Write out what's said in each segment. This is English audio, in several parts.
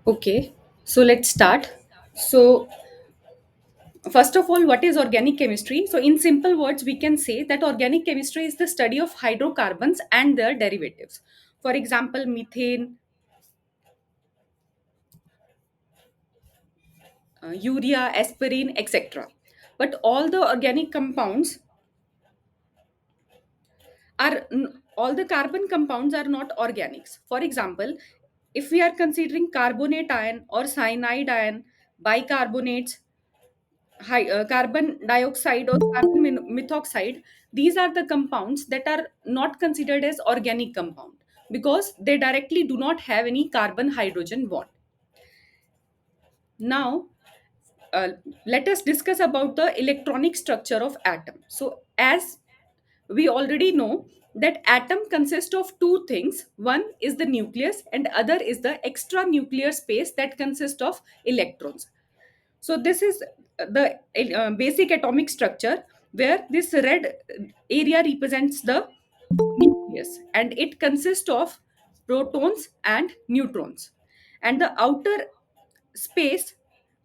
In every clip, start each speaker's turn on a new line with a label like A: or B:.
A: Okay, so let's start. So, first of all, what is organic chemistry? So, in simple words, we can say that organic chemistry is the study of hydrocarbons and their derivatives. For example, methane, urea, aspirin, etc. But all the organic compounds all the carbon compounds are not organics. For example, if we are considering carbonate ion or cyanide ion, bicarbonates, carbon dioxide or carbon methoxide, these are the compounds that are not considered as organic compound because they directly do not have any carbon hydrogen bond. Now uh, let us discuss about the electronic structure of atom. So as we already know that atom consists of two things. One is the nucleus and other is the extra nuclear space that consists of electrons. So this is the basic atomic structure, where this red area represents the nucleus and it consists of protons and neutrons. And the outer space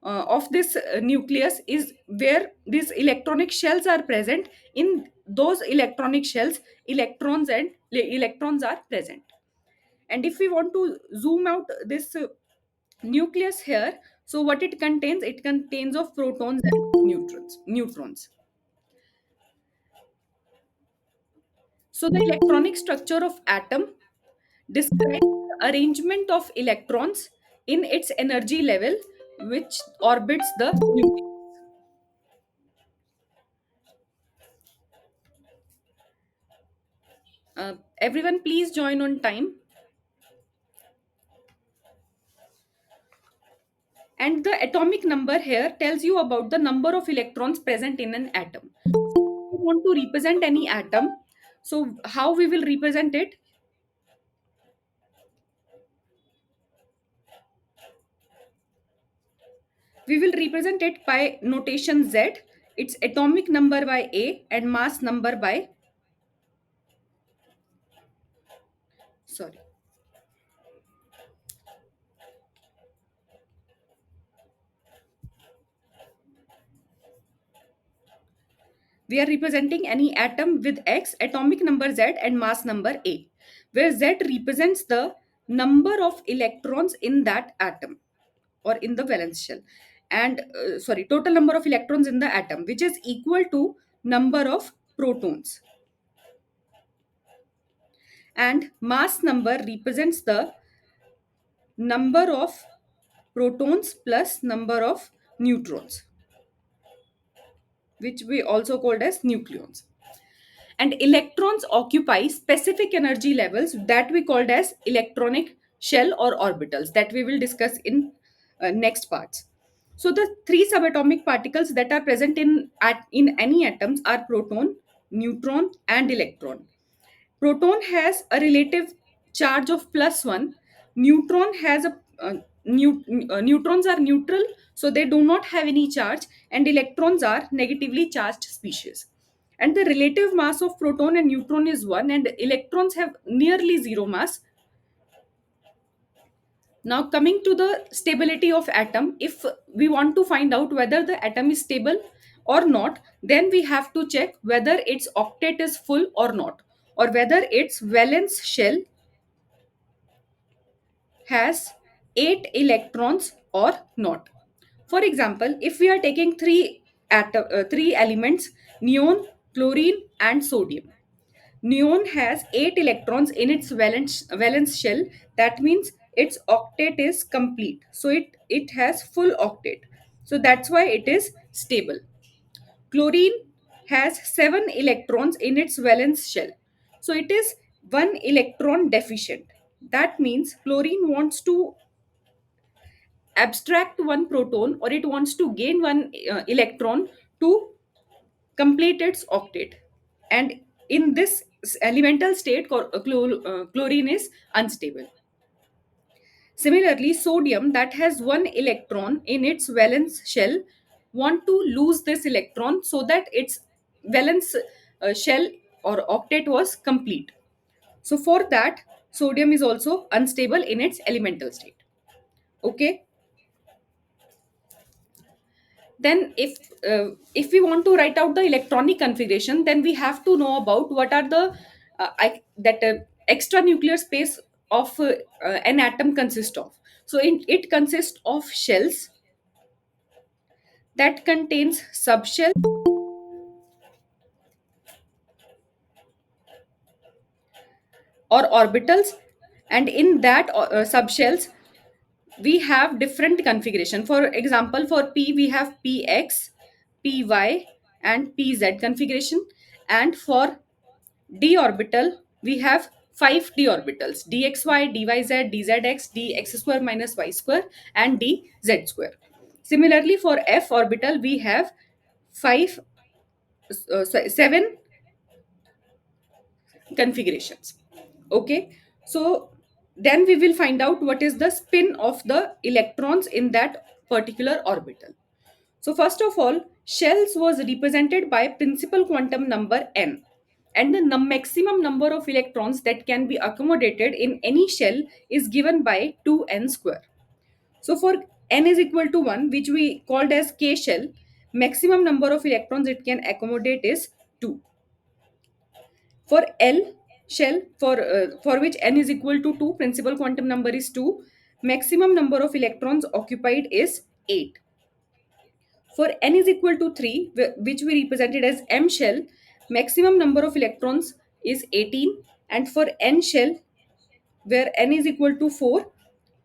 A: of this nucleus is where these electronic shells are present. In those electronic shells, electrons are present. And if we want to zoom out this nucleus here, so what it contains of protons and neutrons. So the electronic structure of atom describes the arrangement of electrons in its energy level which orbits the nucleus. Everyone please join on time. And the atomic number here tells you about the number of electrons present in an atom. If we want to represent any atom, so how we will represent it? We will represent it by notation Z, its atomic number by A and mass number by, sorry, we are representing any atom with X, atomic number Z and mass number A, where Z represents the number of electrons in that atom or in the valence shell. And sorry, total number of electrons in the atom, which is equal to number of protons. And mass number represents the number of protons plus number of neutrons, which we also called as nucleons. And electrons occupy specific energy levels that we called as electronic shell or orbitals, that we will discuss in next parts. So the three subatomic particles that are present in any atoms are proton, neutron and electron. Proton has a relative charge of +1. Neutron has a neutrons are neutral, so they do not have any charge, and electrons are negatively charged species. And the relative mass of proton and neutron is 1, and electrons have nearly zero mass. Now, coming to the stability of atom, if we want to find out whether the atom is stable or not, then we have to check whether its octet is full or not, or whether its valence shell has 8 electrons or not. For example, if we are taking three elements, neon, chlorine, and sodium. Neon has 8 electrons in its valence shell. That means its octet is complete. So it has full octet. So that's why it is stable. Chlorine has 7 electrons in its valence shell. So it is 1 electron deficient. That means chlorine wants to abstract one proton, or it wants to gain one electron to complete its octet. And in this elemental state, chlorine is unstable. Similarly, sodium that has one electron in its valence shell want to lose this electron so that its valence shell or octet was complete. So for that, sodium is also unstable in its elemental state. Okay. Then if we want to write out the electronic configuration, then we have to know about what are the that extra nuclear space of an atom consists of. So it consists of shells that contains subshells or orbitals, and in that subshells we have different configuration. For example, for p we have px, py, and pz configuration, and for d orbital we have 5d orbitals: dxy, dyz, dzx, dx square minus y square, and dz square. Similarly, for f orbital we have 5 7 configurations. Okay, so then we will find out what is the spin of the electrons in that particular orbital. So first of all, shells was represented by principal quantum number n, and the maximum number of electrons that can be accommodated in any shell is given by 2n square. So for n is equal to 1, which we called as k shell, maximum number of electrons it can accommodate is 2. For L shell, for which n is equal to 2, principal quantum number is 2, maximum number of electrons occupied is 8. For n is equal to 3, which we represented as M shell, maximum number of electrons is 18. And for n shell, where n is equal to 4,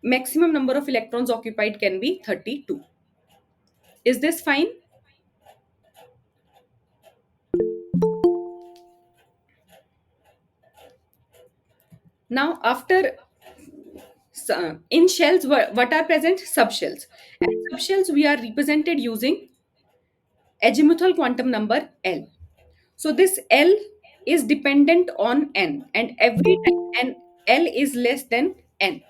A: maximum number of electrons occupied can be 32. Is this fine? Now, after in shells, what are present? Subshells. And subshells we are represented using azimuthal quantum number L. So this L is dependent on n, and every time n L is less than n.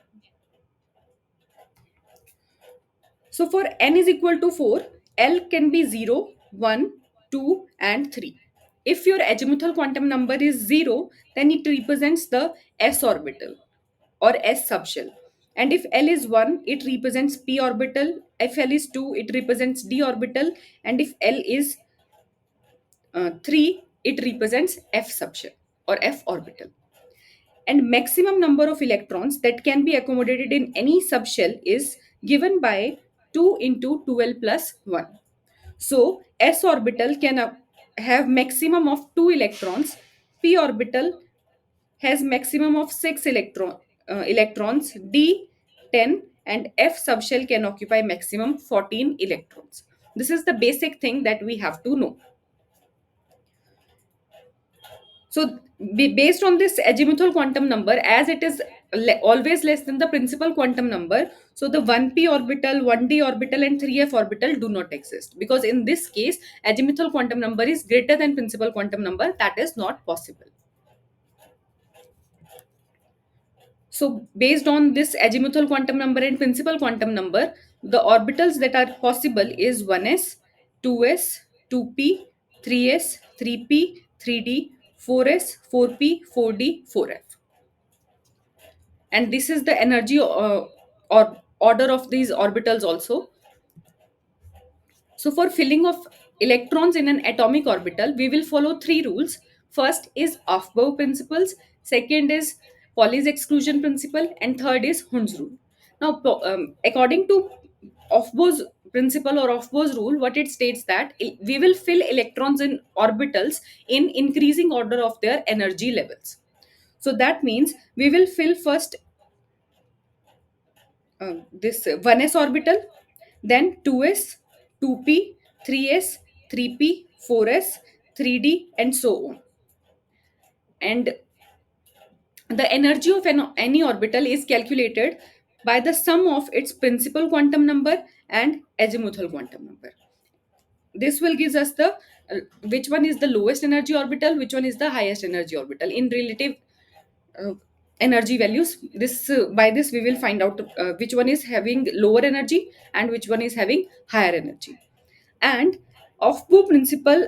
A: So for n is equal to 4, L can be 0, 1, 2, and 3. If your azimuthal quantum number is 0, then it represents the s orbital or s subshell. And if L is 1, it represents p orbital. If L is 2, it represents d orbital. And if L is 3, it represents f subshell or f orbital. And maximum number of electrons that can be accommodated in any subshell is given by 2 into 12 plus 1. So s orbital can have maximum of 2 electrons, p orbital has maximum of 6 electrons, d 10, and f subshell can occupy maximum 14 electrons. This is the basic thing that we have to know. So, based on this azimuthal quantum number, as it is always less than the principal quantum number, so the 1p orbital, 1d orbital, and 3f orbital do not exist, because in this case, azimuthal quantum number is greater than principal quantum number. That is not possible. So, based on this azimuthal quantum number and principal quantum number, the orbitals that are possible is 1s, 2s, 2p, 3s, 3p, 3d, 4s, 4p, 4d, 4f. And this is the energy or order of these orbitals also. So for filling of electrons in an atomic orbital, we will follow three rules. First is Aufbau principles, second is Pauli's exclusion principle, and third is Hund's rule. Now, according to Aufbau's principle or Aufbau's rule, what it states that we will fill electrons in orbitals in increasing order of their energy levels. So that means we will fill first this 1s orbital, then 2s, 2p, 3s, 3p, 4s, 3d, and so on. And the energy of any orbital is calculated by the sum of its principal quantum number and azimuthal quantum number. This will gives us the which one is the lowest energy orbital, which one is the highest energy orbital in relative uh, energy values. This by this we will find out which one is having lower energy and which one is having higher energy. And Aufbau principle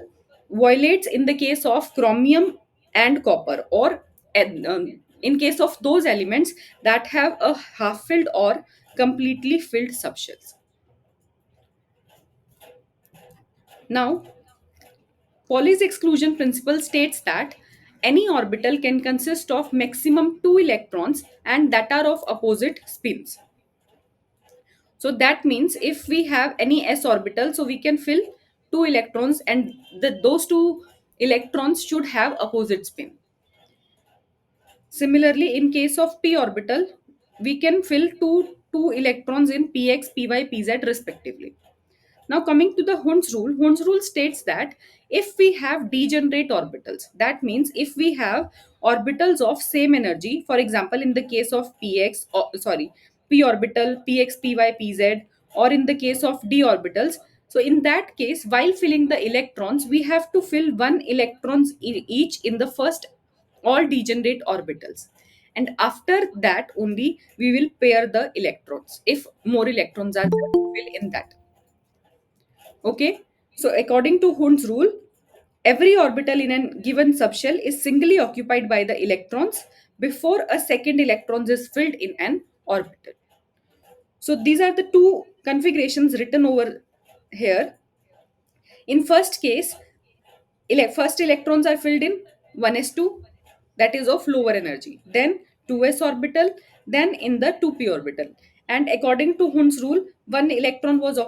A: violates in the case of chromium and copper, or in case of those elements that have a half filled or completely filled subshells. Now, Pauli's exclusion principle states that any orbital can consist of maximum two electrons and that are of opposite spins. So that means if we have any s orbital, so we can fill two electrons, and those two electrons should have opposite spin. Similarly, in case of p orbital, we can fill two electrons in px, py, pz respectively. Now, coming to the Hund's rule states that if we have degenerate orbitals, that means if we have orbitals of same energy, for example, in the case of p orbital, px, py, pz, or in the case of d orbitals, so in that case, while filling the electrons, we have to fill one electrons each in the first all degenerate orbitals. And after that, only we will pair the electrons if more electrons are there to fill in that. Okay, so according to Hund's rule, every orbital in a given subshell is singly occupied by the electrons before a second electron is filled in an orbital. So these are the two configurations written over here. In first case, first electrons are filled in 1s2, that is of lower energy, then 2s orbital, then in the 2p orbital. And according to Hund's rule, one electron was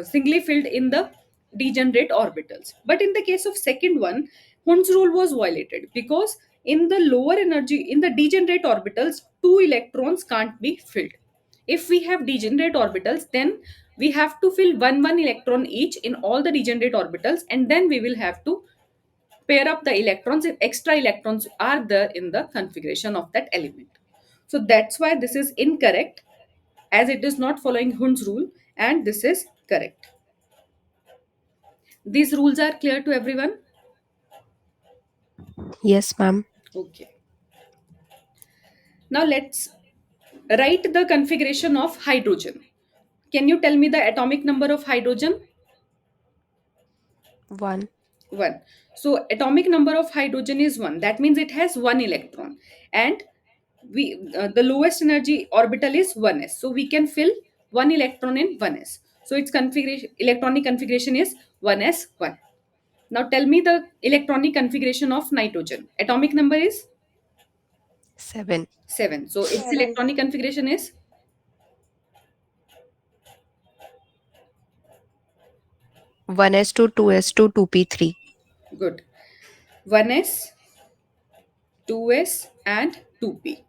A: singly filled in the degenerate orbitals. But in the case of second one, Hund's rule was violated because in the lower energy, in the degenerate orbitals, two electrons can't be filled. If we have degenerate orbitals, then we have to fill one electron each in all the degenerate orbitals, and then we will have to pair up the electrons if extra electrons are there in the configuration of that element. So that's why this is incorrect, as it is not following Hund's rule, and this is correct. These rules are clear to everyone?
B: Yes, ma'am.
A: Okay. Now let's write the configuration of hydrogen. Can you tell me the atomic number of hydrogen?
B: 1.
A: 1. So atomic number of hydrogen is 1. That means it has one electron. And the lowest energy orbital is 1s. So we can fill one electron in 1s. So its configuration, electronic configuration is 1s1. Now tell me the electronic configuration of nitrogen. Atomic number is
B: 7.
A: 7. So its electronic configuration is
B: 1s2, 2s2, 2p3.
A: good. 1s, 2s and 2p.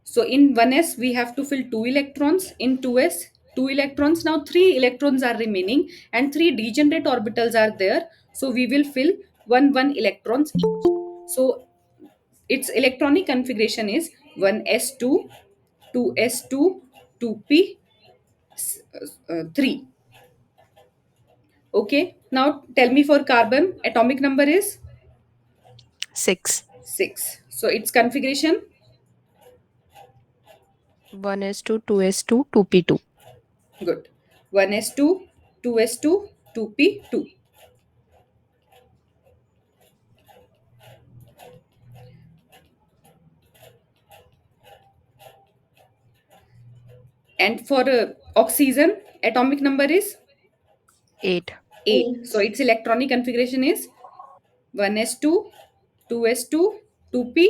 A: So in 1s, we have to fill 2 electrons. In 2s, 2 electrons. Now 3 electrons are remaining and 3 degenerate orbitals are there. So we will fill 1 electrons each. So its electronic configuration is 1s2, 2s2, 2p, 3. Okay. Now tell me for carbon, atomic number is
B: 6.
A: 6. So its configuration,
B: 1s2, 2s2, 2p2.
A: good. 1s2, 2s2, 2p2. And for oxygen, atomic number is
B: 8.
A: 8. So its electronic configuration is 1s2, 2s2, 2p,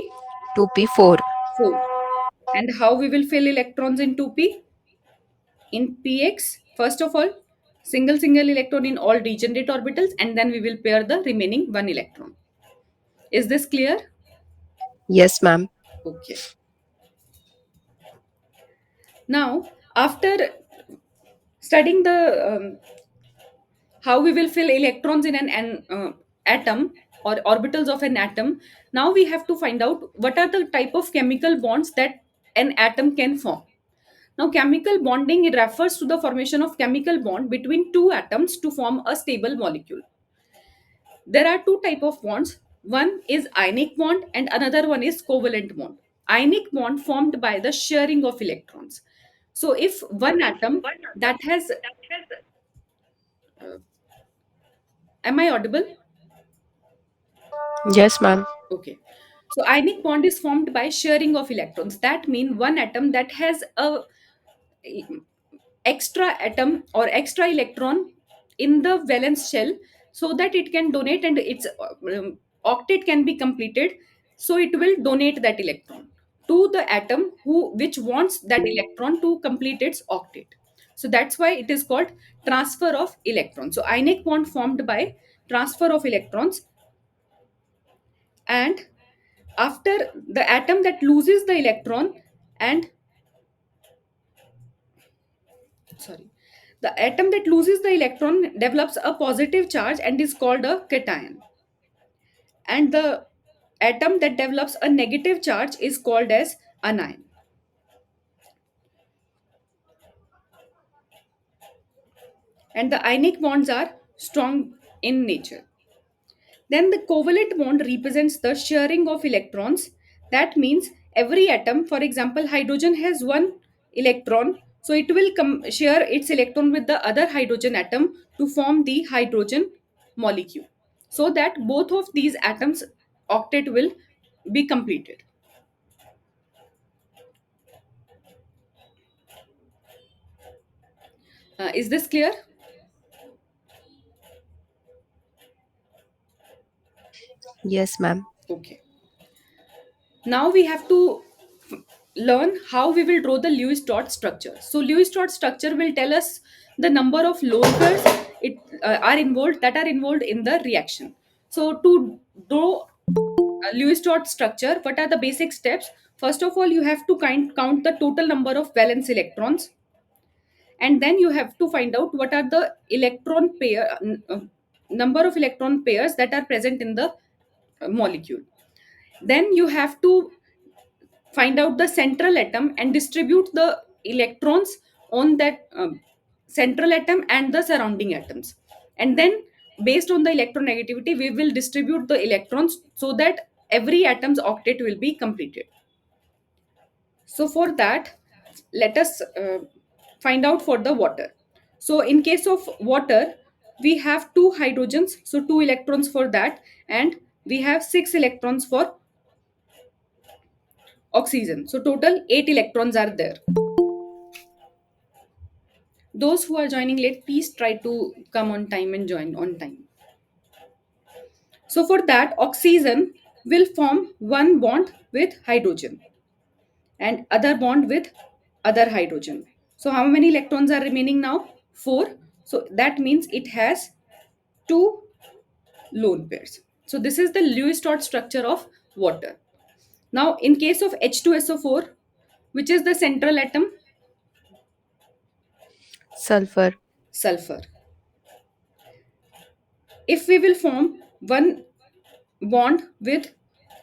B: 2p4.
A: 4. And how we will fill electrons in 2p? In px, first of all, single electron in all degenerate orbitals, and then we will pair the remaining one electron. Is this clear?
B: Yes, ma'am.
A: Okay. Now, after studying the how we will fill electrons in an atom or orbitals of an atom, now we have to find out what are the type of chemical bonds that an atom can form. Now chemical bonding refers to the formation of chemical bond between two atoms to form a stable molecule. There are two type of bonds. One is ionic bond and another one is covalent bond. Ionic bond formed by the sharing of electrons. So if one atom that has uh, am I audible?
B: Yes, ma'am.
A: Okay. So ionic bond is formed by sharing of electrons. That means one atom that has a extra atom or extra electron in the valence shell, so that it can donate and its octet can be completed. So it will donate that electron to the atom which wants that electron to complete its octet. So that's why it is called transfer of electrons. So ionic bond formed by transfer of electrons. And after the atom that loses the electron and sorry the atom that loses the electron develops a positive charge and is called a cation, and the atom that develops a negative charge is called as anion. And the ionic bonds are strong in nature. Then the covalent bond represents the sharing of electrons. That means every atom, for example, hydrogen has one electron, so it will share its electron with the other hydrogen atom to form the hydrogen molecule, so that both of these atoms octet will be completed. Is this clear?
B: Yes, ma'am.
A: Okay. Now we have to learn how we will draw the Lewis dot structure. So Lewis dot structure will tell us the number of lone pairs it are involved that are involved in the reaction. So to draw a Lewis dot structure, what are the basic steps? First of all, you have to count the total number of valence electrons, and then you have to find out what are the number of electron pairs that are present in the molecule. Then you have to find out the central atom and distribute the electrons on that central atom and the surrounding atoms. And then based on the electronegativity we will distribute the electrons so that every atom's octet will be completed. So for that, let us find out for the water. So in case of water, we have two hydrogens, so two electrons for that, and we have six electrons for oxygen. So total eight electrons are there. Those who are joining late, please try to come on time and join on time. So for that, oxygen will form one bond with hydrogen and other bond with other hydrogen. So how many electrons are remaining now? Four. So that means it has two lone pairs. So this is the Lewis dot structure of water. Now in case of H2SO4, which is the central atom?
B: Sulfur.
A: Sulfur. If we will form one bond with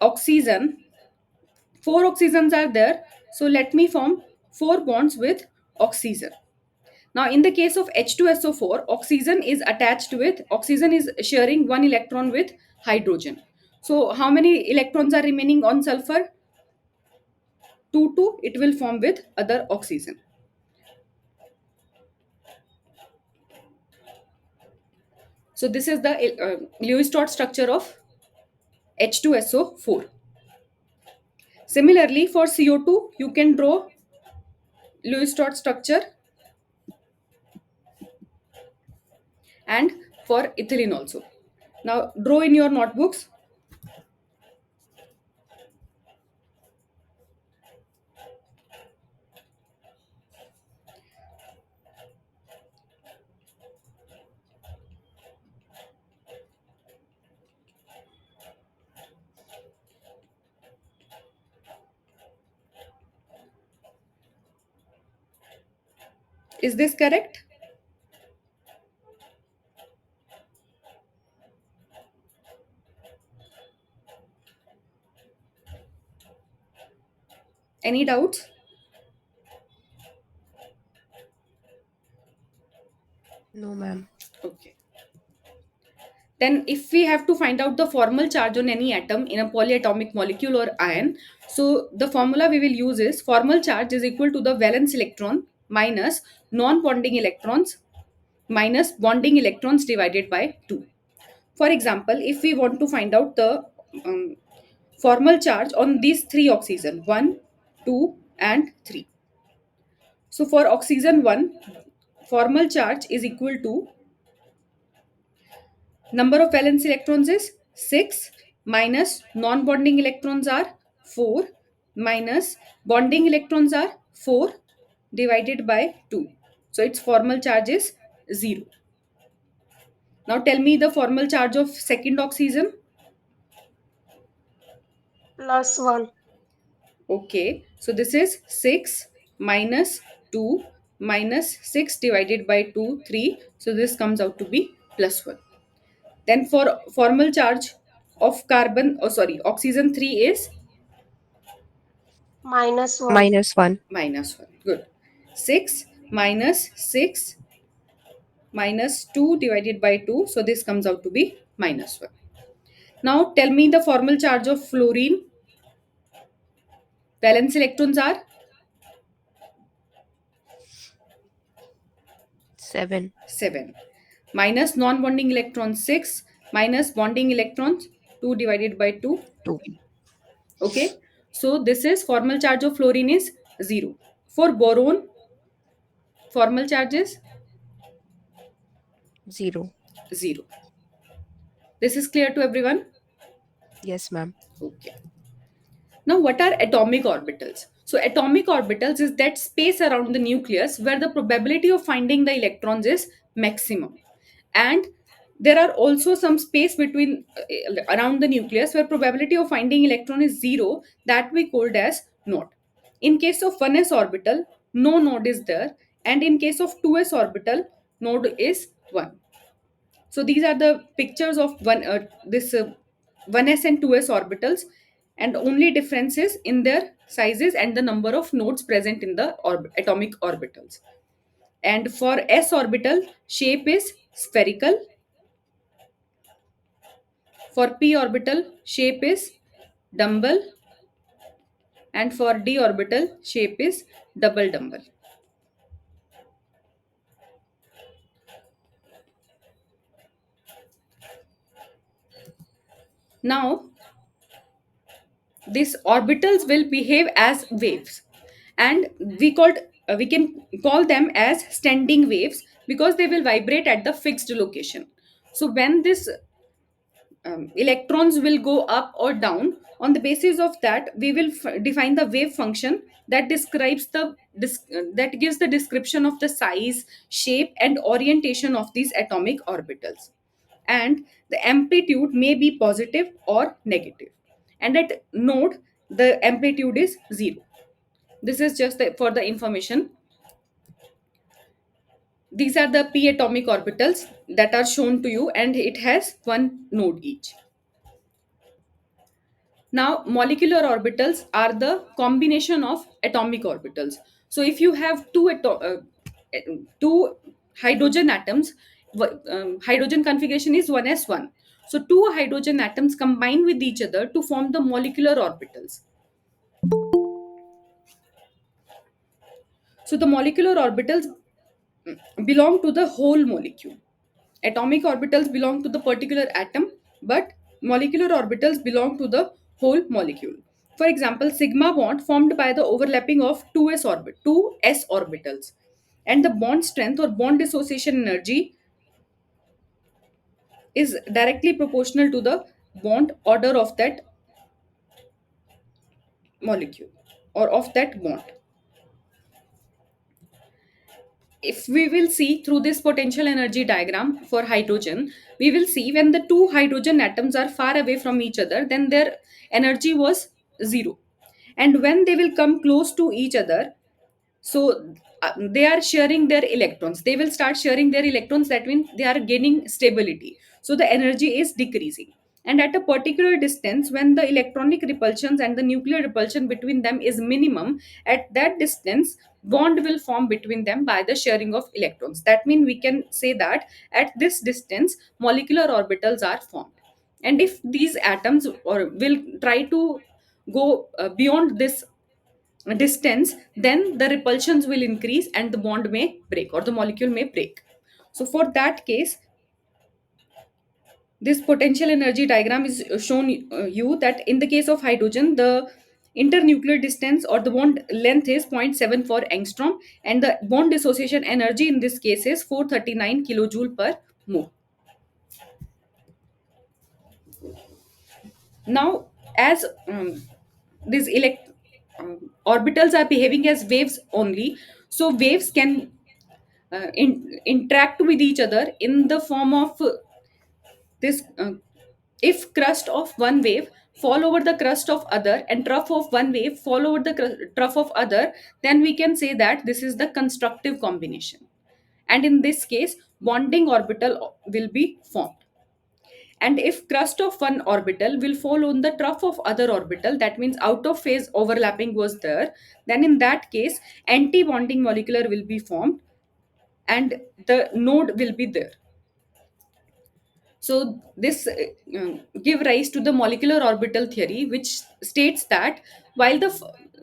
A: oxygen, four oxygens are there, so let me form four bonds with oxygen. Now in the case of H2SO4, oxygen is sharing one electron with hydrogen. So how many electrons are remaining on sulfur? 2 it will form with other oxygen. So this is the Lewis dot structure of H2SO4. Similarly for CO2 you can draw Lewis dot structure, and for ethylene also. Now draw in your notebooks. Is this correct? Any doubts?
B: No, ma'am.
A: Okay. Then if we have to find out the formal charge on any atom in a polyatomic molecule or ion, so the formula we will use is formal charge is equal to the valence electron minus non-bonding electrons minus bonding electrons divided by 2. For example, if we want to find out the um, formal charge on these three oxygen, 1, 2 and 3. So for oxygen 1, formal charge is equal to number of valence electrons is 6 minus non-bonding electrons are 4 minus bonding electrons are 4 divided by 2. So its formal charge is 0. Now tell me the formal charge of second oxygen.
C: +1.
A: Okay, so this is 6 minus 2 minus 6 divided by 2, 3. So this comes out to be plus 1. Then for formal charge of carbon, oh sorry, oxygen 3 is
C: -1.
B: -1.
A: minus 1. Good. 6 minus 6 minus 2 divided by 2. So this comes out to be minus 1. Now tell me the formal charge of fluorine. Valence electrons are
B: 7.
A: 7. Minus non-bonding electrons 6 minus bonding electrons 2 divided by 2.
B: 2.
A: Okay. So this is formal charge of fluorine is 0. For boron, formal charge is
B: 0.
A: 0. This is clear to everyone?
B: Yes, ma'am.
A: Okay. Now, what are atomic orbitals? So, atomic orbitals is that space around the nucleus where the probability of finding the electrons is maximum. And there are also some space between around the nucleus where probability of finding electron is zero, that we called as node. In case of 1s orbital, no node is there, and in case of 2s orbital, node is 1. So these are the pictures of this 1s and 2s orbitals, and only differences in their sizes and the number of nodes present in the atomic orbitals. And for s orbital, shape is spherical. For p orbital, shape is dumbbell, and for d orbital, shape is double dumbbell. Now these orbitals will behave as waves, and we can call them as standing waves because they will vibrate at the fixed location. So when this electrons will go up or down, on the basis of that we will define the wave function that describes that gives the description of the size, shape and orientation of these atomic orbitals. And the amplitude may be positive or negative, and at node the amplitude is 0. This is just for the information. These are the p atomic orbitals that are shown to you, and it has one node each. Now, molecular orbitals are the combination of atomic orbitals. So, if you have two hydrogen atoms, hydrogen configuration is 1s1. So, two hydrogen atoms combine with each other to form the molecular orbitals. So, the molecular orbitals belong to the whole molecule. Atomic orbitals belong to the particular atom, but molecular orbitals belong to the whole molecule. For example, sigma bond formed by the overlapping of 2 s orbitals, and the bond strength or bond dissociation energy is directly proportional to the bond order of that molecule or of that bond. If we will see through this potential energy diagram for hydrogen, we will see when the two hydrogen atoms are far away from each other, then their energy was 0. And when they will come close to each other, so they are sharing their electrons, they will start sharing their electrons, that means they are gaining stability, so the energy is decreasing. And at a particular distance, when the electronic repulsions and the nuclear repulsion between them is minimum, at that distance bond will form between them by the sharing of electrons. That means we can say that at this distance molecular orbitals are formed. And if these atoms or will try to go beyond this distance, then the repulsions will increase and the bond may break or the molecule may break. So for that case, this potential energy diagram is shown you that in the case of hydrogen, the Internuclear distance or the bond length is 0.74 angstrom, and the bond dissociation energy in this case is 439 kilojoule per mole. Now, as these orbitals are behaving as waves only, so waves can interact with each other in the form of this if crust of one wave fall over the crust of other and trough of one wave fall over the trough of other, then we can say that this is the constructive combination, and in this case bonding orbital will be formed. And if crust of one orbital will fall on the trough of other orbital, that means out of phase overlapping was there, then in that case anti-bonding molecular will be formed and the node will be there. So this give rise to the molecular orbital theory, which states that while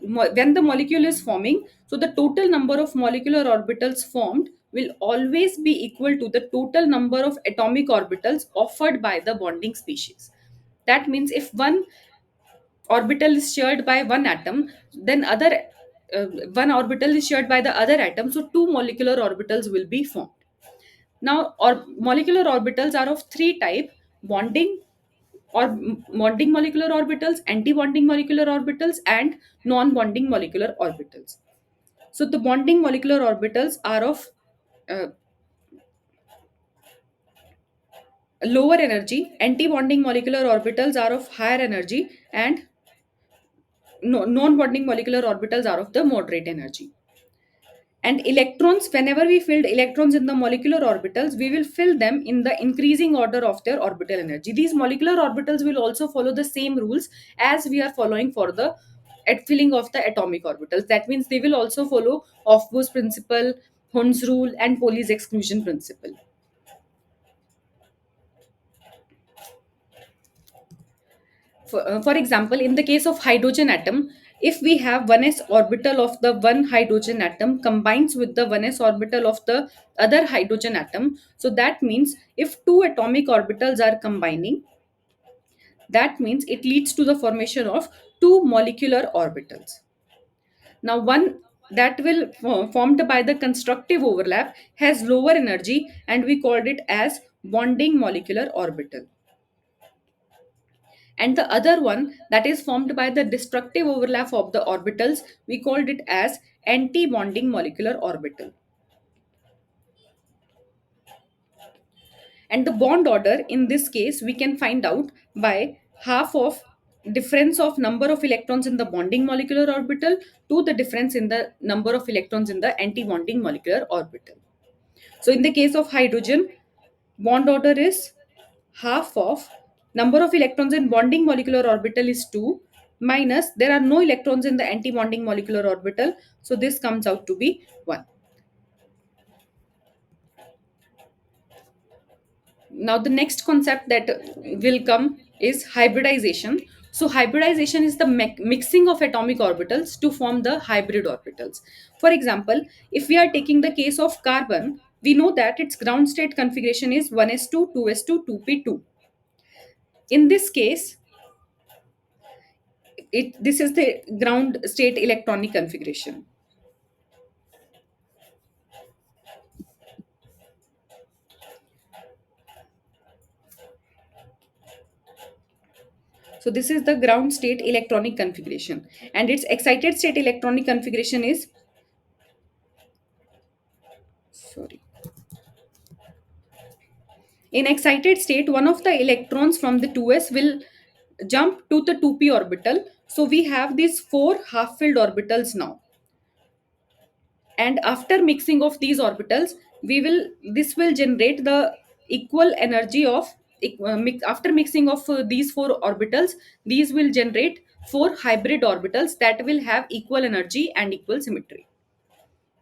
A: when the molecule is forming, so the total number of molecular orbitals formed will always be equal to the total number of atomic orbitals offered by the bonding species. That means if one orbital is shared by one atom, then other one orbital is shared by the other atom, so two molecular orbitals will be formed. Now, molecular orbitals are of three type: bonding or bonding molecular orbitals, anti-bonding molecular orbitals, and non-bonding molecular orbitals. So the bonding molecular orbitals are of uh, lower energy, anti-bonding molecular orbitals are of higher energy, and non-bonding molecular orbitals are of the moderate energy. And electrons, whenever we filled electrons in the molecular orbitals, we will fill them in the increasing order of their orbital energy. These molecular orbitals will also follow the same rules as we are following for the at filling of the atomic orbitals. That means they will also follow Hofbau's principle, Hund's rule, and Pauli's exclusion principle. For example, in the case of hydrogen atom, if we have 1s orbital of the one hydrogen atom combines with the 1s orbital of the other hydrogen atom, so that means if two atomic orbitals are combining, that means it leads to the formation of two molecular orbitals. Now, one that will formed by the constructive overlap has lower energy, and we called it as bonding molecular orbital, and the other one that is formed by the destructive overlap of the orbitals, we called it as anti-bonding molecular orbital. And the bond order in this case we can find out by half of difference of number of electrons in the bonding molecular orbital to the difference in the number of electrons in the anti-bonding molecular orbital. So in the case of hydrogen, bond order is half of number of electrons in bonding molecular orbital is 2 minus there are no electrons in the anti-bonding molecular orbital, so this comes out to be 1. Now the next concept that will come is hybridization. So hybridization is the mixing of atomic orbitals to form the hybrid orbitals. For example, if we are taking the case of carbon, we know that its ground state configuration is 1s2 2s2 2p2. In this case, this is the ground state electronic configuration. So this is the ground state electronic configuration, and its excited state electronic configuration is, sorry, in excited state one of the electrons from the 2s will jump to the 2p orbital. So we have these four half filled orbitals now, and after mixing of these orbitals we will this will generate the equal energy of after mixing of these four orbitals, these will generate four hybrid orbitals that will have equal energy and equal symmetry.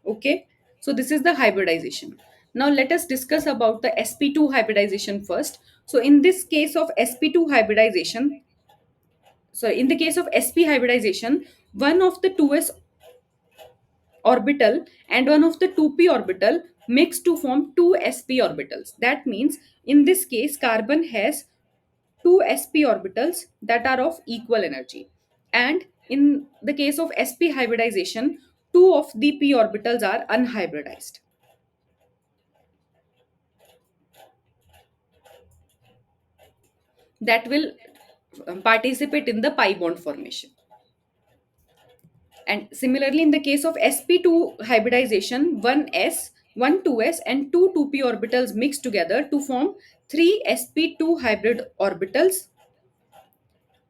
A: Okay, so this is the hybridization. Now let us discuss about the sp2 hybridization first. So in this case of sp2 hybridization, so in the case of sp hybridization, one of the 2s orbital and one of the 2p orbital mix to form two sp orbitals. That means in this case carbon has two sp orbitals that are of equal energy, and In the case of sp hybridization, two of the p orbitals are unhybridized. That will participate in the pi bond formation. And similarly, in the case of sp2 hybridization, one s, one 2s, and two 2p orbitals mix together to form three sp2 hybrid orbitals.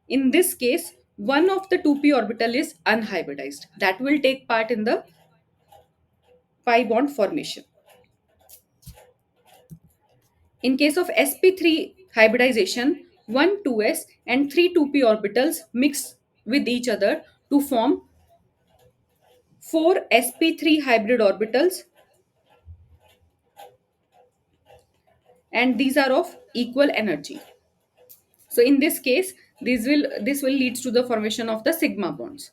A: In this case, one of the 2p orbital is unhybridized. That will take part in the pi bond formation. In case of sp3 hybridization, one 2s and three 2p orbitals mix with each other to form four sp3 hybrid orbitals, and these are of equal energy. So in this case, this will leads to the formation of the sigma bonds.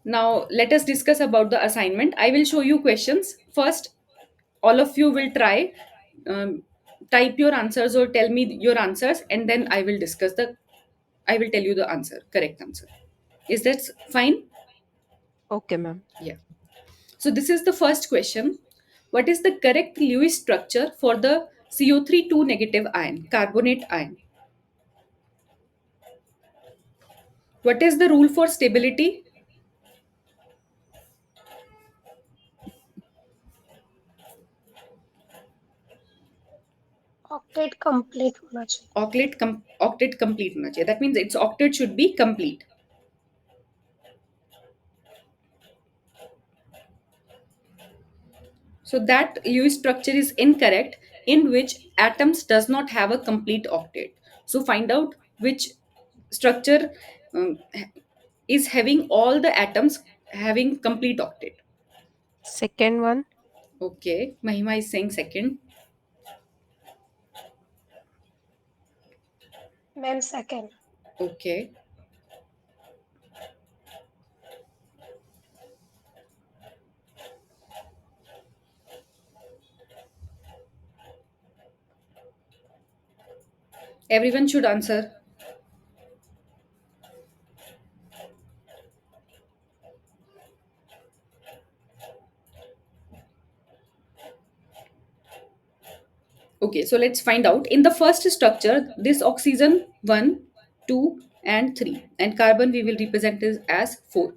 A: Now let us discuss about the assignment. I will show you questions. First, all of you will try, um, type your answers or tell me your answers, and then I will tell you the answer, correct answer. Is that fine?
B: Okay, ma'am.
A: Yeah. So this is the first question. What is the correct Lewis structure for the CO3 2 negative ion, carbonate ion? What is the rule for stability?
C: Octet complete होना चाहिए.
A: Octet complete होना चाहिए. That means its octet should be complete. So that Lewis structure is incorrect, in which atoms does not have a complete octet. So find out which structure um, is having all the atoms having complete octet.
B: Second one.
A: Okay, Mahima is saying second.
C: Ma'am second.
A: Okay. Everyone should answer. Okay, so let's find out. In the first structure, this oxygen 1, 2, and 3, and carbon we will represent it as 4.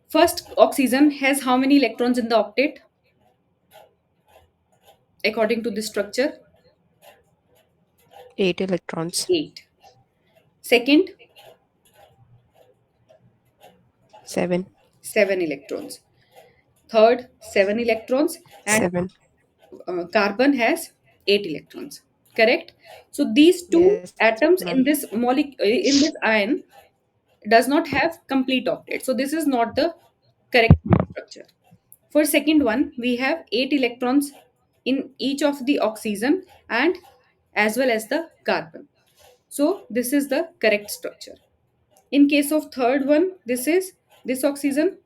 A: First oxygen has how many electrons in the octet according to this structure?
B: 8 electrons.
A: 8. Second,
B: 7.
A: 7 electrons. Third, 7 electrons, and
B: 7.
A: carbon has 8 electrons. Correct? So these two
B: Yes,
A: atoms
B: ma'am.
A: in this in this ion does not have complete octet. So this is not the correct structure. For second one, we have 8 electrons in each of the oxygen and as well as the carbon. So this is the correct structure. In case of third one, this oxygen,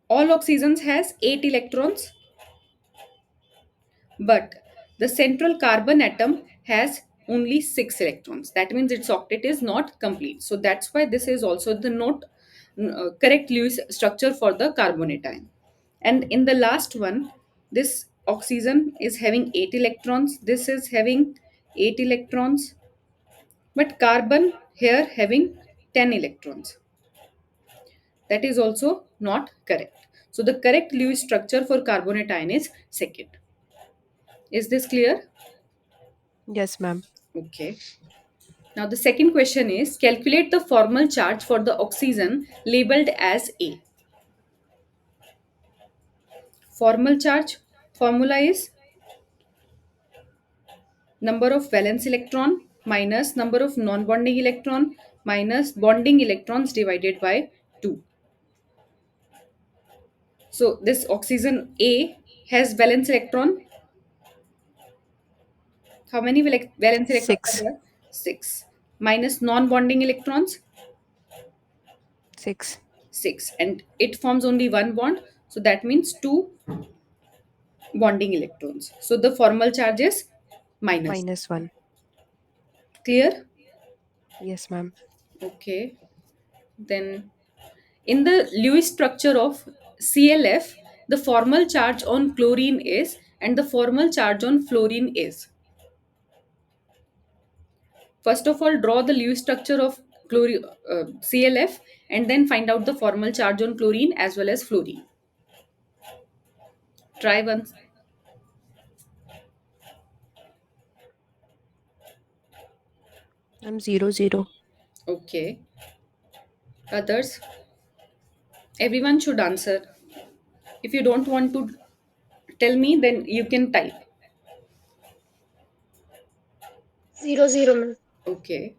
A: all oxygens has 8 electrons, but the central carbon atom has only 6 electrons. That means its octet is not complete. So that's why this is also the not correct Lewis structure for the carbonate ion. And in the last one, this oxygen is having 8 electrons, this is having 8 electrons, but carbon here having 10 electrons. That is also not correct. So the correct Lewis structure for carbonate ion is second. Is this clear?
B: Yes, ma'am.
A: Okay. Now the second question is, calculate the formal charge for the oxygen labeled as A. Formal charge formula is number of valence electron minus number of non-bonding electron minus bonding electrons divided by 2. So this oxygen A has valence electron. How many valence electrons are
B: 6.
A: there? 6. Minus non-bonding electrons,
B: 6.
A: 6. And it forms only one bond. So that means 2 bonding electrons. So the formal charge is minus.
B: -1.
A: Clear?
B: Yes, ma'am.
A: Okay. Then in the Lewis structure of ClF, the formal charge on chlorine is and the formal charge on fluorine is. First of all, draw the Lewis structure of ClF and then find out the formal charge on chlorine as well as fluorine. Try once.
B: I'm 0, 0.
A: Okay. Others, everyone should answer. If you don't want to tell me, then you can type.
C: 0, 0, ma'am.
A: Okay.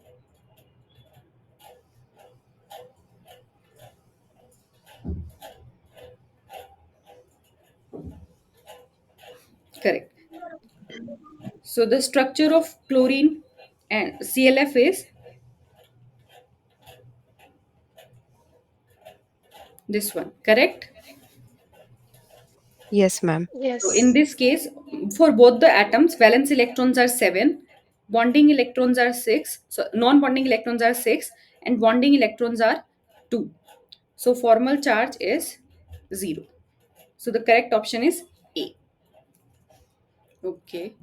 A: Correct. So the structure of chlorine and ClF is this one. Correct.
B: Yes, ma'am.
A: So in
C: Yes.
A: this case, for both the atoms, valence electrons are 7, bonding electrons are 6, so non-bonding electrons are 6, and bonding electrons are 2. So formal charge is 0. So the correct option is A. Okay.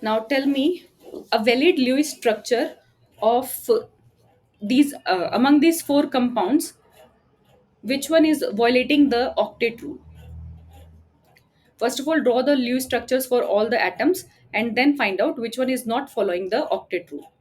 A: Now tell me a valid Lewis structure of these among these four compounds, which one is violating the octet rule? First of all, draw the Lewis structures for all the atoms and then find out which one is not following the octet rule.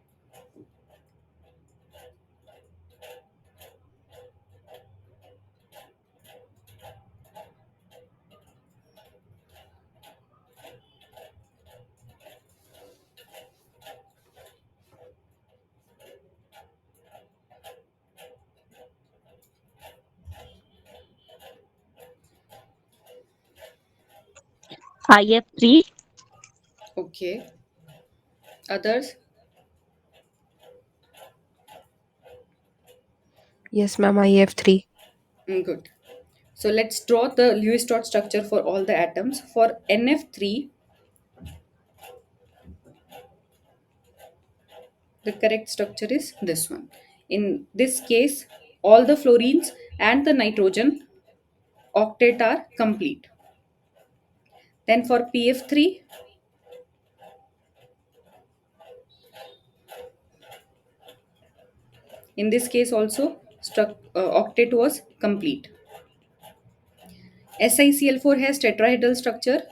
D: IF3.
A: Okay. Others?
B: Yes, ma'am. I have 3.
A: Good. So let's draw the Lewis dot structure for all the atoms. For NF3, the correct structure is this one. In this case, all the fluorines and the nitrogen octet are complete. Then for PF3, in this case also, octet was complete. SiCl4 has tetrahedral structure.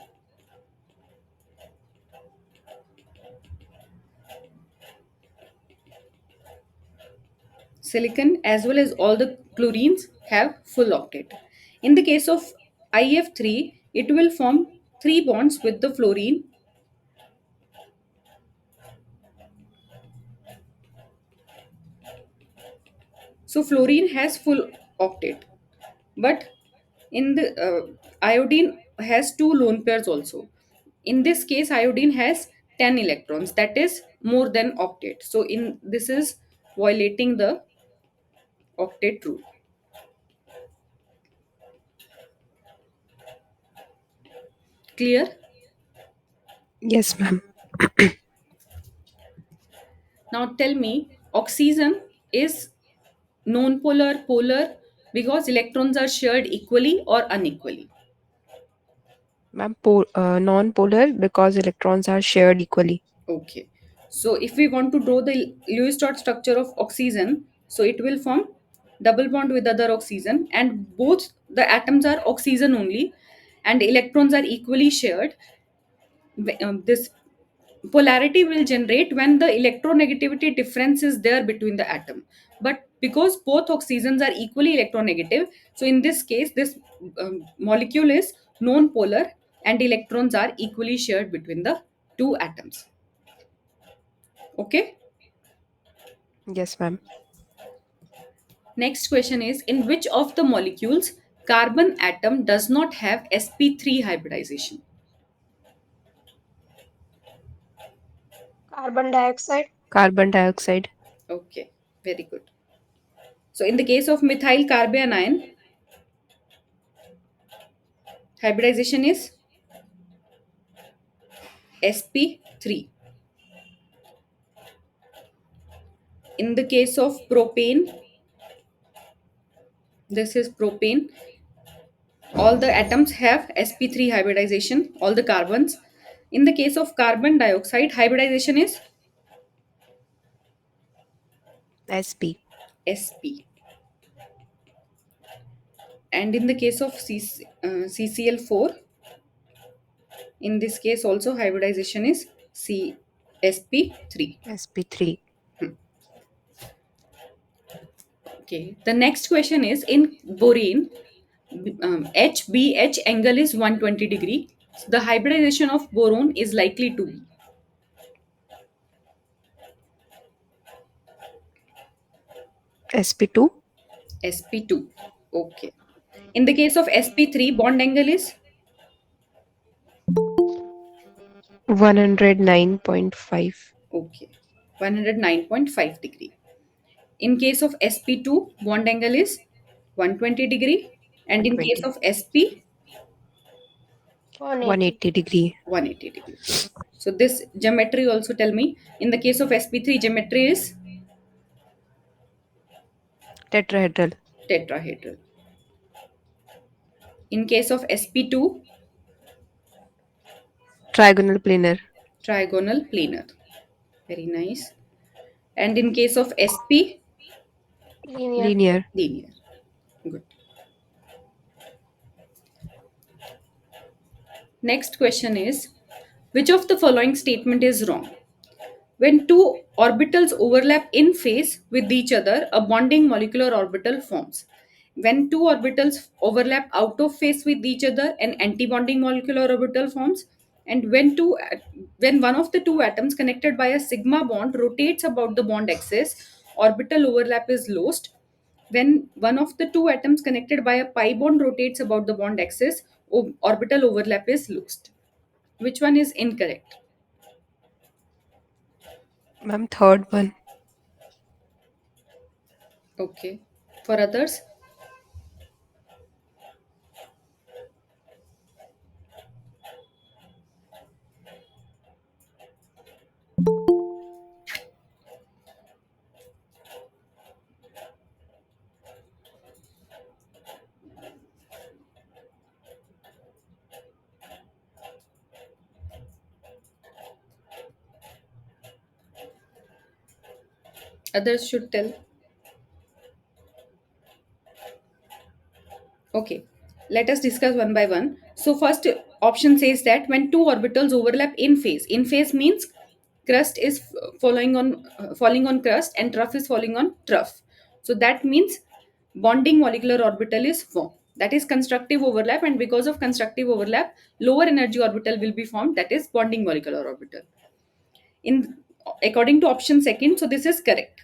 A: Silicon as well as all the chlorines have full octet. In the case of IF3, it will form three bonds with the fluorine. So fluorine has full octet, but in the iodine has two lone pairs also. In this case, iodine has 10 electrons, that is more than octet. So in this is violating the octet rule. Clear?
B: Yes, ma'am.
A: Now tell me, oxygen is non-polar, polar because electrons are shared equally or unequally.
B: Ma'am, non-polar because electrons are shared equally.
A: Okay. So if we want to draw the Lewis dot structure of oxygen, so it will form double bond with other oxygen and both the atoms are oxygen only and electrons are equally shared. This polarity will generate when the electronegativity difference is there between the atom. But because both oxygens are equally electronegative, so in this case, this molecule is non-polar and electrons are equally shared between the two atoms. Okay.
B: Yes, ma'am.
A: Next question is, in which of the molecules carbon atom does not have sp3 hybridization?
C: Carbon dioxide.
B: Carbon dioxide.
A: Okay, very good. So in the case of methyl carbanion, hybridization is sp3. In the case of propane, this is propane. All the atoms have sp3 hybridization, all the carbons. In the case of carbon dioxide, hybridization is
B: sp.
A: sp. And in the case of ccl4, in this case also hybridization is sp3.
B: sp3.
A: Okay, the next question is in borane, HBH angle is 120 degree. So the hybridization of boron is likely to be
B: sp2.
A: sp2. Okay. In the case of sp3, bond angle is
B: 109.5.
A: okay, 109.5 degree. In case of sp2, bond angle is 120 degree, and in case
B: 120.
A: of sp,
C: 180.
B: 180 degree.
A: 180 degree. So this geometry also tell me. In the case of sp3, geometry is
B: Tetrahedral.
A: tetrahedral. In case of sp2,
B: Trigonal planar.
A: trigonal planar. Very nice. And in case of sp,
C: Linear.
B: Linear.
A: linear. Good. Next question is, which of the following statement is wrong? When two orbitals overlap in phase with each other, a bonding molecular orbital forms. When two orbitals overlap out of phase with each other, an antibonding molecular orbital forms. And when one of the two atoms connected by a sigma bond rotates about the bond axis, orbital overlap is lost. When one of the two atoms connected by a pi bond rotates about the bond axis, orbital overlap is lost. Which one is incorrect?
B: Ma'am, third one.
A: Okay. For others, others should tell. Okay, let us discuss one by one. So, first option says that when two orbitals overlap in phase means crust is falling on crust and trough is falling on trough. So that means bonding molecular orbital is formed. That is constructive overlap, and because of constructive overlap, lower energy orbital will be formed. That is bonding molecular orbital. In according to option second, so this is correct.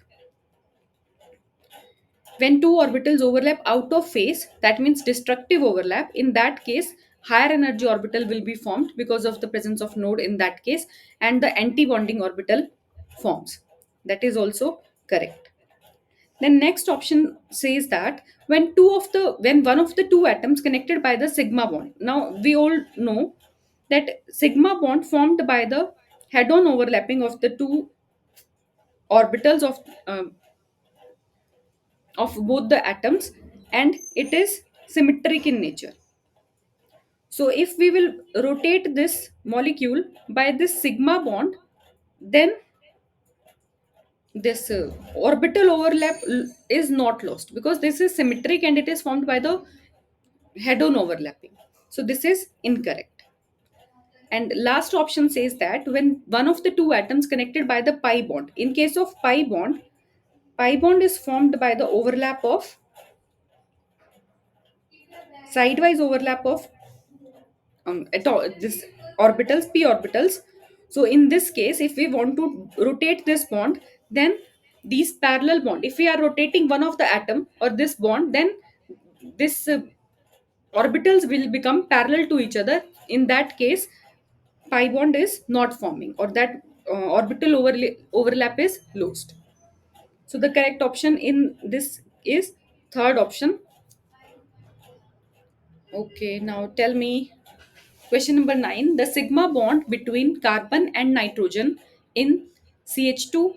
A: When two orbitals overlap out of phase, that means destructive overlap. In that case, higher energy orbital will be formed because of the presence of node in that case, and the anti-bonding orbital forms. That is also correct. Then next option says that when one of the two atoms connected by the sigma bond. Now we all know that sigma bond formed by the head-on overlapping of the two orbitals of both the atoms, and it is symmetric in nature. So if we will rotate this molecule by this sigma bond, then this orbital overlap is not lost because this is symmetric and it is formed by the head on overlapping. So this is incorrect. And last option says that when one of the two atoms connected by the pi bond, in case of pi bond is formed by the overlap of sidewise overlap of this orbitals, p orbitals. So in this case, if we want to rotate this bond, then these parallel bond, if we are rotating one of the atom or this bond, then this orbitals will become parallel to each other. In that case, pi bond is not forming, or that orbital overlap is lost. So the correct option in this is third option. Okay, now tell me question number 9. The sigma bond between carbon and nitrogen in CH2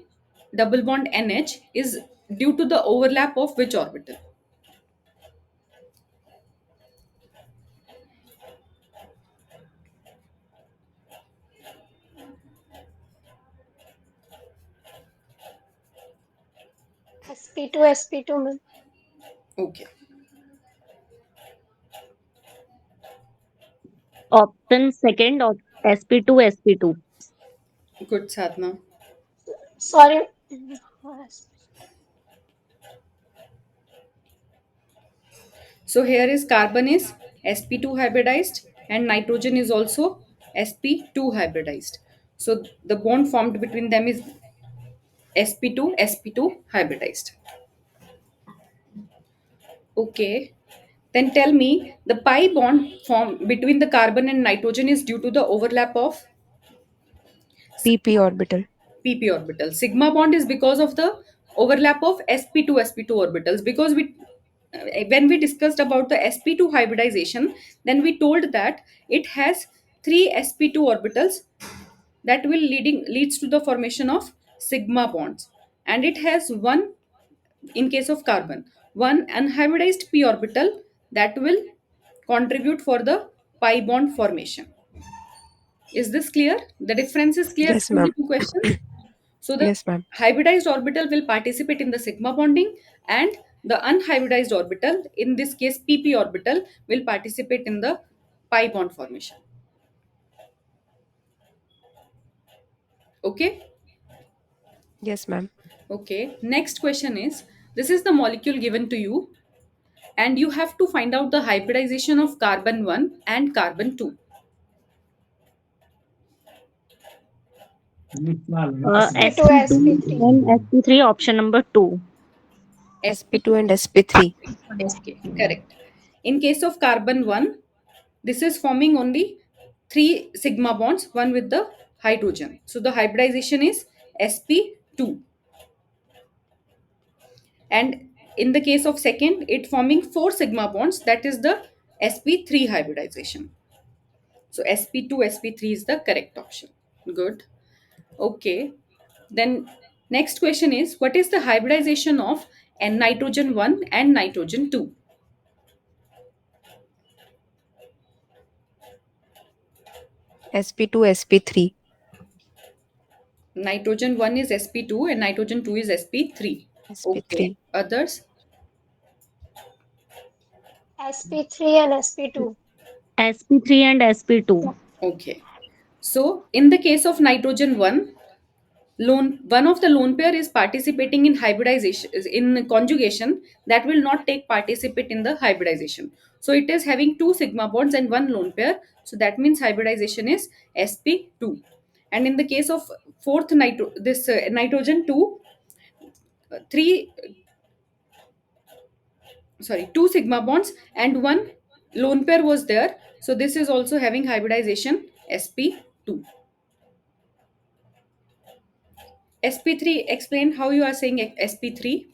A: double bond NH is due to the overlap of which orbital?
C: sp2 ma'am.
A: Okay,
D: Option second of sp2 sp2.
A: good Sadhna.
C: Sorry.
A: So here is carbon is sp2 hybridized and nitrogen is also sp2 hybridized. So the bond formed between them is sp2 hybridized. Okay. Then tell me the pi bond formed between the carbon and nitrogen is due to the overlap of
B: PP orbital.
A: pp orbital. Sigma bond is because of the overlap of sp2 orbitals, because we when we discussed about the sp2 hybridization, then we told that it has three sp2 orbitals that will leads to the formation of sigma bonds, and it has one, in case of carbon, one unhybridized p orbital that will contribute for the pi bond formation. Is this clear? The difference is clear
B: Yes,
A: between the
B: ma'am.
A: two questions. So the
B: Yes, ma'am.
A: hybridized orbital will participate in the sigma bonding, and the unhybridized orbital, in this case pp orbital, will participate in the pi bond formation. Okay?
B: Yes, ma'am.
A: Okay. Next question is, this is the molecule given to you, and you have to find out the hybridization of carbon 1 and carbon 2.
C: sp2
D: sp2
C: sp3.
D: and sp3 option number 2.
B: SP2
A: sp2.
B: and SP3.
A: Okay, correct. In case of carbon 1, this is forming only three sigma bonds, one with the hydrogen. So the hybridization is sp2. And in the case of second, it forming four sigma bonds, that is the sp3 hybridization. So sp2 sp3 is the correct option. Good. Okay. Then next question is, what is the hybridization of nitrogen 1 and nitrogen 2?
B: SP2, SP3.
A: Nitrogen 1 is sp2 and nitrogen 2 is sp3. Okay.
B: SP3.
A: Others?
C: sp3 and sp2.
D: sp3 and sp2.
A: Okay. So in the case of nitrogen 1, one of the lone pair is participating in hybridization, in conjugation, that will not take participate in the hybridization. So it is having two sigma bonds and one lone pair. So that means hybridization is sp2. And in the case of fourth nitrogen 2, three, sorry, two sigma bonds and one lone pair was there. So this is also having hybridization sp2. sp3, explain how you are saying sp3.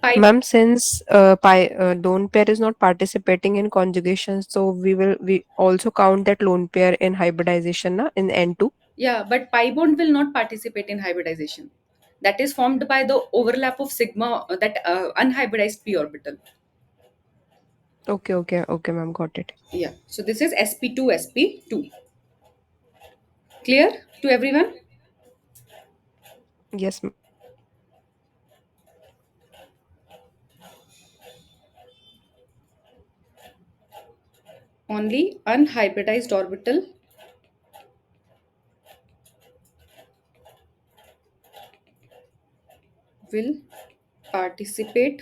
A: Pi.
B: Ma'am, since lone pair is not participating in conjugation, so we also count that lone pair in hybridization na, in N2.
A: Yeah, but pi bond will not participate in hybridization. That is formed by the overlap of sigma, that unhybridized p orbital.
B: Okay, ma'am, got it.
A: Yeah. So this is sp2 sp2. Clear to everyone?
B: Yes, ma'am.
A: Only unhybridized orbital will participate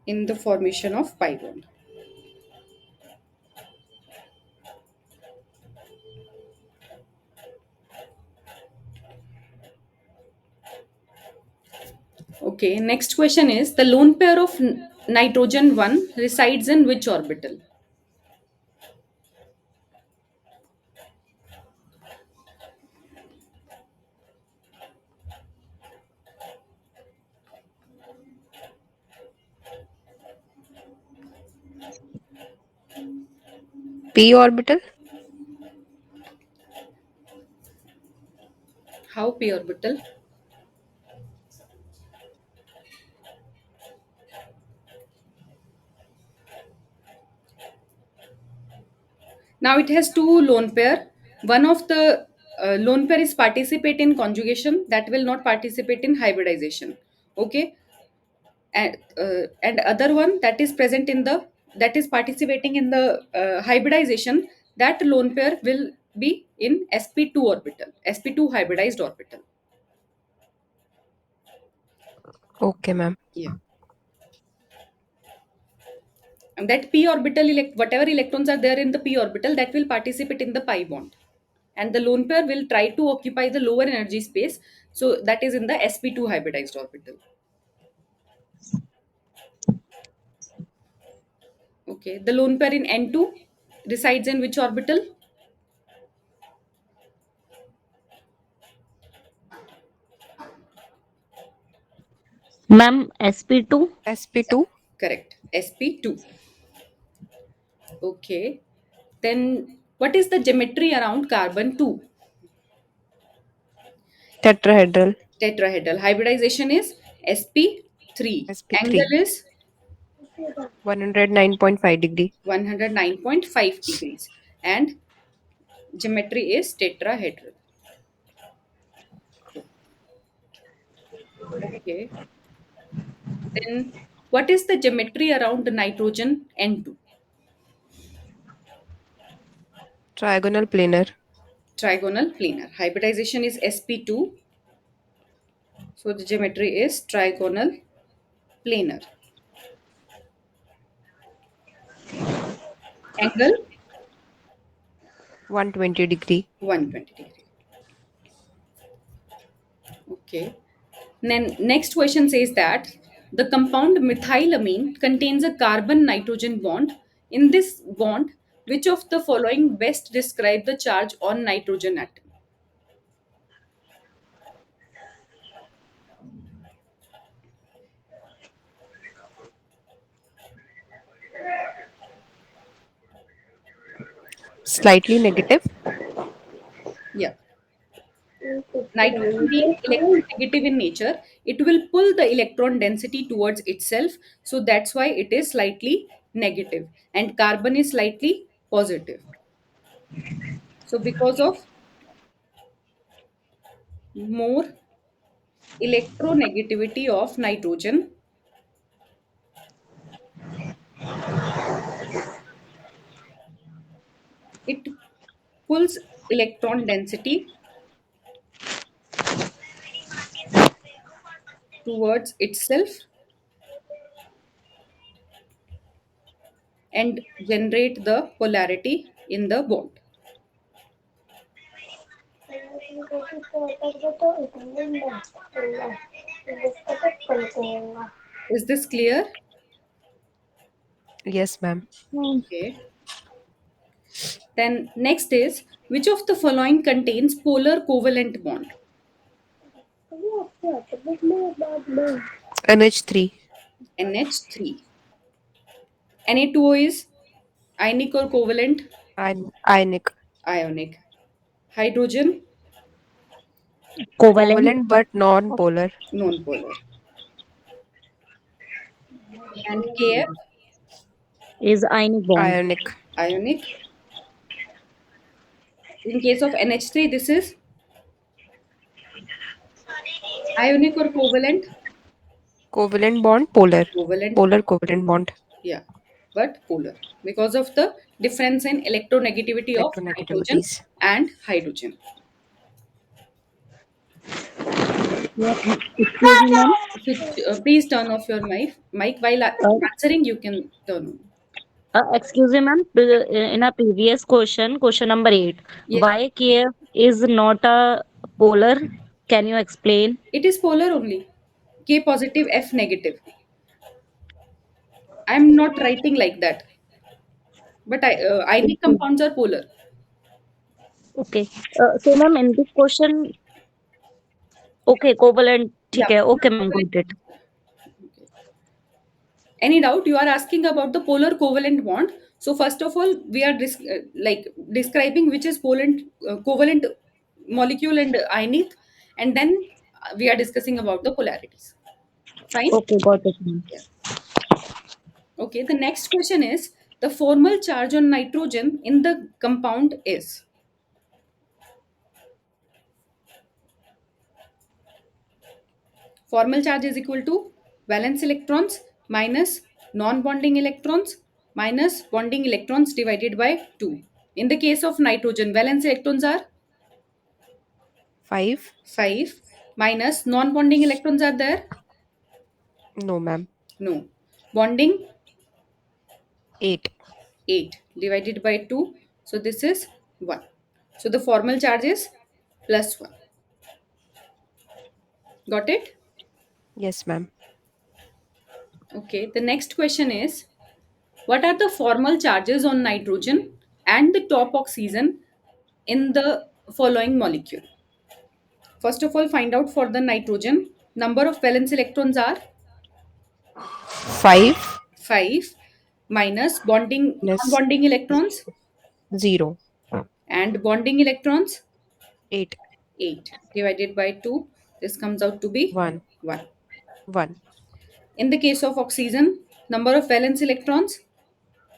A: in the formation of pi bond. Okay, next question is, the lone pair of nitrogen 1 resides in which orbital?
B: p orbital.
A: How p orbital? Now it has two lone pair. One of the lone pair is participate in conjugation, that will not participate in hybridization. Okay, and other one that is present in the, that is participating in the hybridization, that lone pair will be in sp2 orbital, sp2 hybridized orbital.
B: Okay, ma'am.
A: Yeah, and that p orbital whatever electrons are there in the p orbital, that will participate in the pi bond, and the lone pair will try to occupy the lower energy space, so that is in the sp2 hybridized orbital. Okay, the lone pair in n2 resides in which orbital?
D: Ma'am, sp2.
B: sp2.
A: Correct, sp2. Okay, then what is the geometry around carbon 2?
B: Tetrahedral.
A: Tetrahedral. Hybridization is sp3.
B: sp3.
A: Angle is
B: 109.5 degree.
A: 109.5 degrees. And geometry is tetrahedral. Okay. Then what is the geometry around nitrogen N2?
B: Trigonal planar.
A: Trigonal planar. Hybridization is sp2. So the geometry is trigonal planar. Angle
B: 120 degree.
A: 120 degree. Okay. Then next question says that the compound methylamine contains a carbon nitrogen bond. In this bond, which of the following best describe the charge on nitrogen atom?
B: Slightly negative.
A: Yeah. Nitrogen being electronegative in nature, it will pull the electron density towards itself. So that's why it is slightly negative. And carbon is slightly positive. So because of more electronegativity of nitrogen, it pulls electron density towards itself and generate the polarity in the bond. Is this clear?
B: Yes, ma'am.
A: Okay. Then next is, which of the following contains polar covalent bond?
B: NH3.
A: NH3. Na2O is ionic or covalent?
B: Ionic.
A: Ionic. Hydrogen,
D: Covalent.
B: Covalent but non-polar.
A: non-polar. And Kf,
D: Is ionic bond.
B: Ionic.
A: ionic. In case of NH3, this is ionic or covalent?
B: Covalent bond, polar.
A: Covalent,
B: Polar covalent bond.
A: yeah, but polar. Because of the difference in electronegativity of nitrogen
B: Electronegativities.
A: and hydrogen.
D: Yeah. Excuse me, ma'am.
A: If you, please turn off your mic while
D: Uh,
A: answering, you can turn on.
D: excuse me, ma'am. In a previous question, question number 8,
A: Yes,
D: why KF is not a polar? Can you explain?
A: it is polar only. K positive, F negative. I am not writing like that. But ionic
D: Okay.
A: compounds are polar.
D: Okay. So, ma'am, in this question, okay, covalent.
A: Yeah.
D: ठीक है. Okay,
A: Polar
D: ma'am,
A: covalent.
D: got it.
A: Okay. Any doubt? You are asking about the polar covalent bond. So first of all, we are like describing which is covalent molecule and ionic, and then we are discussing about the polarities. Fine.
D: Okay, got it, ma'am.
A: Yeah. Okay. The next question is the formal charge on nitrogen in the compound is. Formal charge is equal to valence electrons minus non-bonding electrons minus bonding electrons divided by 2. In the case of nitrogen, valence electrons are
B: 5.
A: 5 minus non-bonding electrons are there?
B: No, ma'am.
A: No. Bonding
B: 8.
A: 8 divided by 2. So this is 1. So the formal charge is plus 1. Got it?
B: Yes, ma'am.
A: Okay. The next question is what are the formal charges on nitrogen and the top oxygen in the following molecule? First of all, find out for the nitrogen. Number of valence electrons are
B: 5
A: 5 minus
B: minus
A: non-bonding electrons
B: 0.
A: and bonding electrons
B: 8.
A: 8 divided by 2. This comes out to be
B: 1.
A: 1.
B: 1.
A: In the case of oxygen, number of valence electrons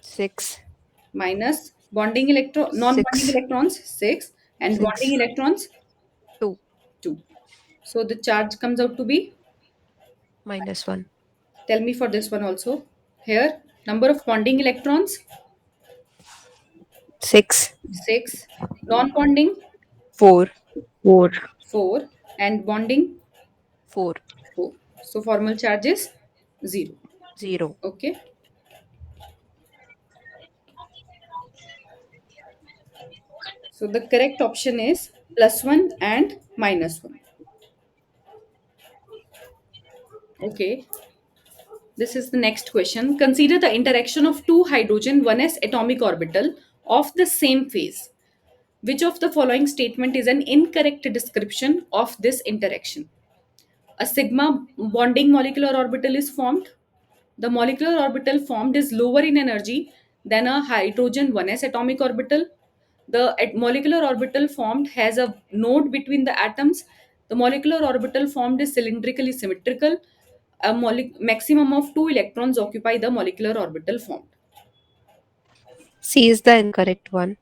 B: 6.
A: minus non-bonding
B: 6.
A: electrons 6 and bonding
B: 6.
A: electrons
B: 2.
A: 2. So the charge comes out to be,
B: Minus 1.
A: tell me for this one also. Here, number of bonding electrons
B: 6.
A: 6, non-bonding
B: 4.
D: 4.
A: 4 and bonding
B: 4.
A: 4. So formal charge is 0.
B: 0.
A: Okay. So the correct option is plus 1 and minus 1. Okay. This is the next question. Consider the interaction of two hydrogen 1s atomic orbital of the same phase. Which of the following statement is an incorrect description of this interaction? A sigma bonding molecular orbital is formed. The molecular orbital formed is lower in energy than a hydrogen 1s atomic orbital. The molecular orbital formed has a node between the atoms. The molecular orbital formed is cylindrically symmetrical. A maximum of 2 electrons occupy the molecular orbital formed.
B: C is the incorrect one.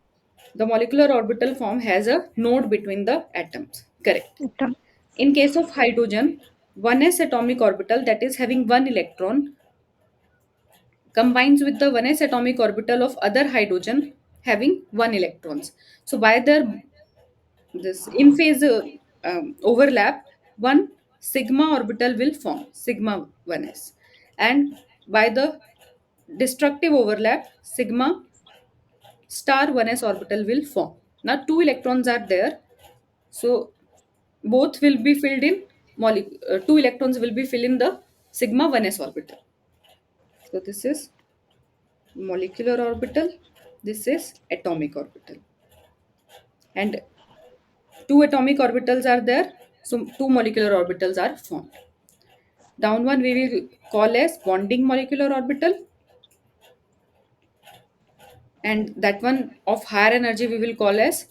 A: The molecular orbital form has a node between the atoms. Correct.
C: Atom.
A: In case of hydrogen, 1s atomic orbital that is having 1 electron combines with the 1s atomic orbital of other hydrogen having 1 electrons. So by their this in phase overlap, one sigma orbital will form, sigma 1s, and by the destructive overlap, sigma star 1s orbital will form. Now two electrons are there, so both will be filled in two electrons will be filled in the sigma 1s orbital. So this is molecular orbital, this is atomic orbital, and two atomic orbitals are there, so two molecular orbitals are formed. Down one we will call as bonding molecular orbital, and that one of higher energy we will call as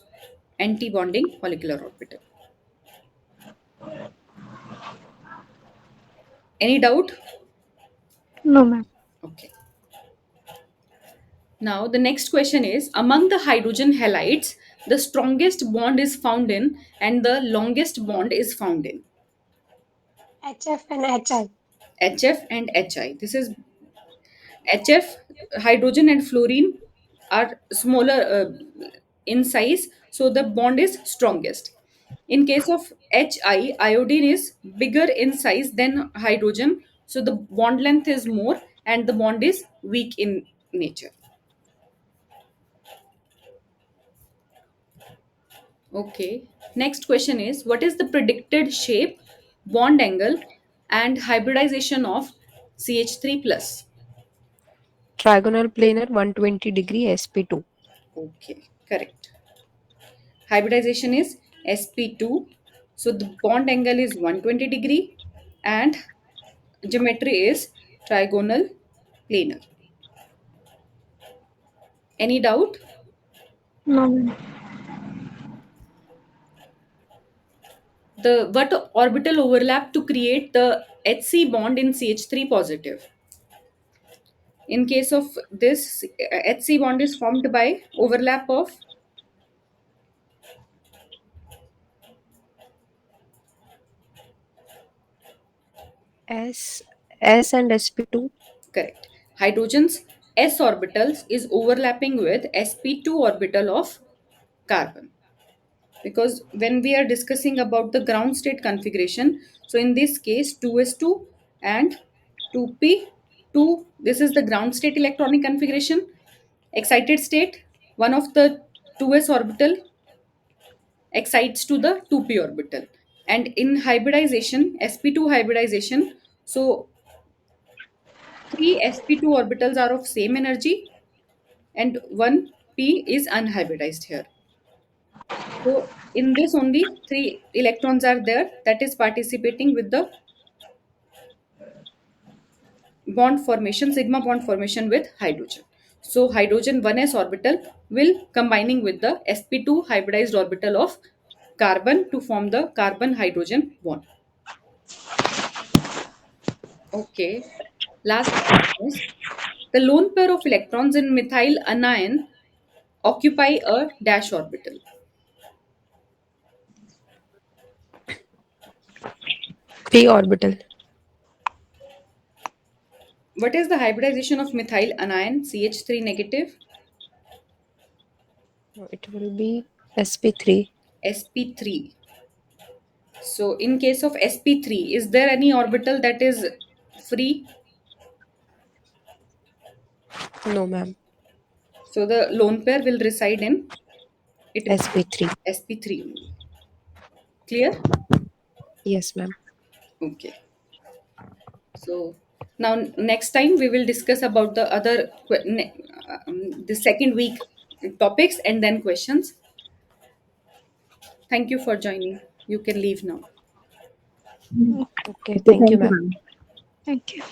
A: anti-bonding molecular orbital. Any doubt?
C: No, ma'am.
A: Okay. Now the next question is among the hydrogen halides, the strongest bond is found in and the longest bond is found in
C: HF and HI.
A: HF and HI. This is HF, hydrogen and fluorine are smaller in size, so the bond is strongest. In case of HI, iodine is bigger in size than hydrogen, so the bond length is more and the bond is weak in nature. Okay. Next question is what is the predicted shape, bond angle, and hybridization of CH3 plus?
B: Trigonal planar 120 degree sp2.
A: Okay, correct. Hybridization is sp2. So the bond angle is 120 degree and geometry is trigonal planar. Any doubt?
C: No, ma'am.
A: The what orbital overlap to create the Hc bond in CH3 positive? In case of this, Hc bond is formed by overlap of,
B: S S and sp2.
A: correct, hydrogen's s orbitals is overlapping with sp2 orbital of carbon. Because when we are discussing about the ground state configuration, so in this case 2s2 and 2p, 2, this is the ground state electronic configuration. Excited state, one of the 2s orbital excites to the 2p orbital. And in hybridization, sp2 hybridization, so three sp2 orbitals are of same energy and one p is unhybridized here. So in this only three electrons are there that is participating with the bond formation, sigma bond formation with hydrogen. So hydrogen 1s orbital will combining with the sp2 hybridized orbital of carbon to form the carbon hydrogen bond. Okay. Last question is, the lone pair of electrons in methyl anion occupy a dash orbital.
B: P orbital.
A: What is the hybridization of methyl anion CH3 negative?
B: No, it will be sp3.
A: sp3. So in case of sp3, is there any orbital that is free?
B: No, ma'am.
A: So the lone pair will reside in it
B: sp3.
A: sp3 only. Clear?
B: Yes, ma'am.
A: Okay. So now next time we will discuss about the other the second week topics and then questions. Thank you for joining. You can leave now.
B: Okay,
D: Okay,
B: thank you,
D: thank you,
B: ma'am.
D: ma'am.
C: Thank you.